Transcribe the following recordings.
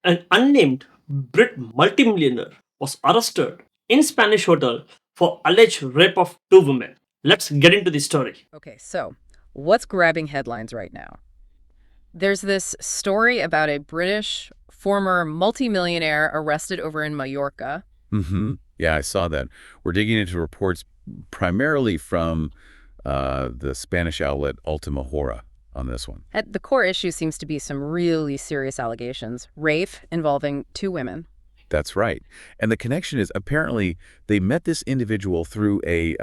An unnamed Brit multimillionaire was arrested in Spanish hotel for alleged rape of two women. Let's get into the story. Okay, so what's grabbing headlines right now? There's this story about a British former multimillionaire arrested over in Majorca. Yeah, I saw that. We're digging into reports primarily from the Spanish outlet Ultima Hora on this one. At the core issue seems to be some really serious allegations. Rape involving two women. That's right. And the connection is apparently they met this individual through a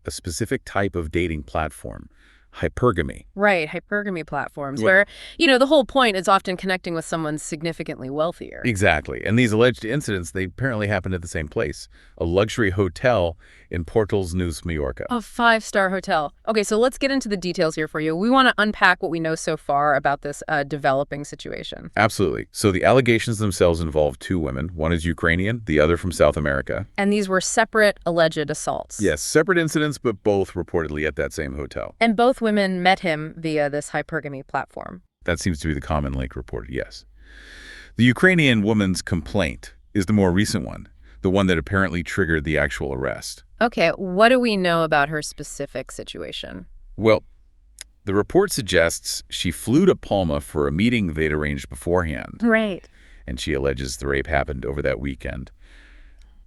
specific type of dating platform, hypergamy. Right, hypergamy platforms, Wh- where, the whole point is often connecting with someone significantly wealthier. Exactly. And these alleged incidents, they apparently happened at the same place, a luxury hotel in Portals News, Majorca. A five-star hotel. Okay, so let's get into the details here for you. We want to unpack what we know so far about this developing situation. Absolutely. So the allegations themselves involve two women. One is Ukrainian, the other from South America. And these were separate alleged assaults. Yes, separate incidents, but both reportedly at that same hotel. And both women met him via this hypergamy platform. That seems to be the common link reported, yes. The Ukrainian woman's complaint is the more recent one, the one that apparently triggered the actual arrest. Okay, what do we know about her specific situation? Well, the report suggests she flew to Palma for a meeting they'd arranged beforehand, Right. and she alleges the rape happened over that weekend.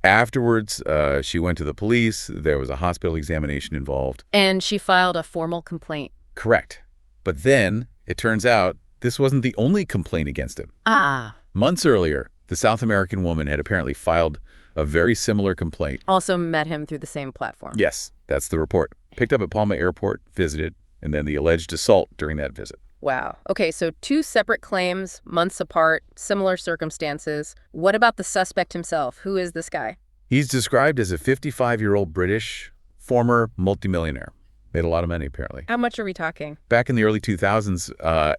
Afterwards, she went to the police. There was a hospital examination involved. And she filed a formal complaint. Correct. But then, it turns out, this wasn't the only complaint against him. Ah. Months earlier, the South American woman had apparently filed a very similar complaint. Also met him through the same platform. Yes, that's the report. Picked up at Palma Airport, visited, and then the alleged assault during that visit. Wow. Okay, so two separate claims, months apart, similar circumstances. What about the suspect himself? Who is this guy? He's described as a 55-year-old British former multimillionaire. Made a lot of money, apparently. How much are we talking? Back in the early 2000s,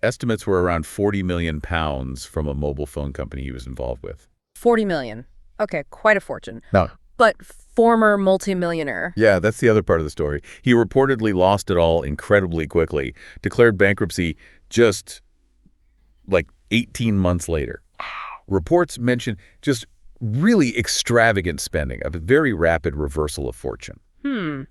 estimates were around 40 million pounds from a mobile phone company he was involved with. 40 million. Okay, quite a fortune. No. But former multimillionaire. Yeah, that's the other part of the story. He reportedly lost it all incredibly quickly, declared bankruptcy just like 18 months later. Reports mention just really extravagant spending, a very rapid reversal of fortune.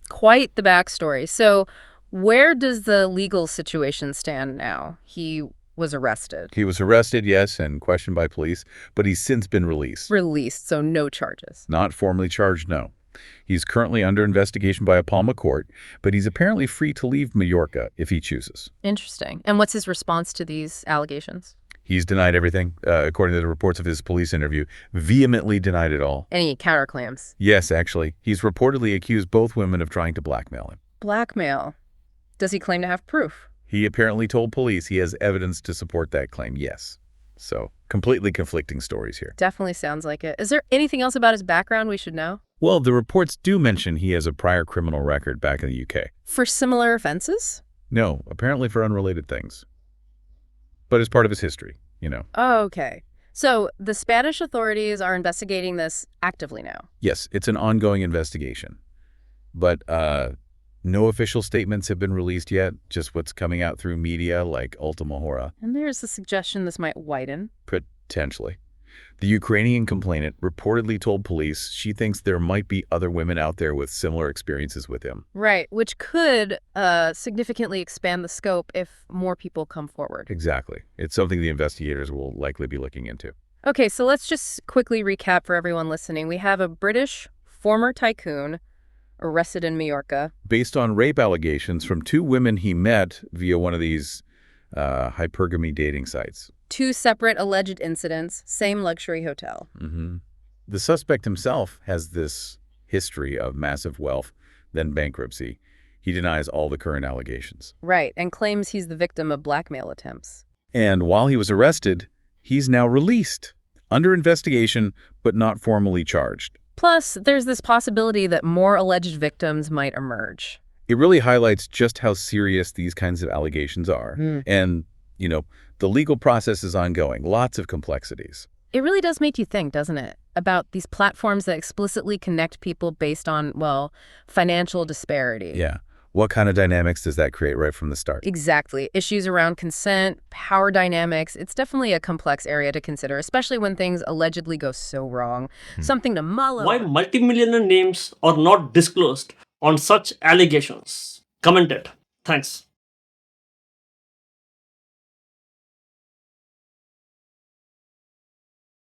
Quite the backstory. So where does the legal situation stand now? He was arrested. He was arrested, yes, and questioned by police, but he's since been released. Released, so no charges. Not formally charged, no. He's currently under investigation by a Palma court, but he's apparently free to leave Majorca if he chooses. Interesting. And what's his response to these allegations? He's denied everything, according to the reports of his police interview, vehemently denied it all. Any counterclaims? Yes, actually. He's reportedly accused both women of trying to blackmail him. Blackmail. Does he claim to have proof? He apparently told police he has evidence to support that claim, yes. So, completely conflicting stories here. Definitely sounds like it. Is there anything else about his background we should know? Well, the reports do mention he has a prior criminal record back in the UK. For similar offenses? No, apparently for unrelated things. But it's part of his history, you know. Oh, okay. So the Spanish authorities are investigating this actively now. Yes, it's an ongoing investigation. But no official statements have been released yet, just what's coming out through media like Ultima Hora. And there's a suggestion this might widen. Potentially. The Ukrainian complainant reportedly told police she thinks there might be other women out there with similar experiences with him. Right, which could significantly expand the scope if more people come forward. Exactly. It's something the investigators will likely be looking into. Okay, so let's just quickly recap for everyone listening. We have a British former tycoon arrested in Majorca. Based on rape allegations from two women he met via one of these hypergamy dating sites. Two separate alleged incidents, same luxury hotel. The suspect himself has this history of massive wealth, then bankruptcy. He denies all the current allegations. Right, and claims he's the victim of blackmail attempts. And while he was arrested, he's now released, under investigation, but not formally charged. Plus, there's this possibility that more alleged victims might emerge. It really highlights just how serious these kinds of allegations are. And, you know, the legal process is ongoing, lots of complexities. It really does make you think, doesn't it, about these platforms that explicitly connect people based on, well, financial disparity. Yeah. What kind of dynamics does that create right from the start? Exactly. Issues around consent, power dynamics. It's definitely a complex area to consider, especially when things allegedly go so wrong. Something to mull Why over. multimillionaire names are not disclosed on such allegations? Comment it. Thanks.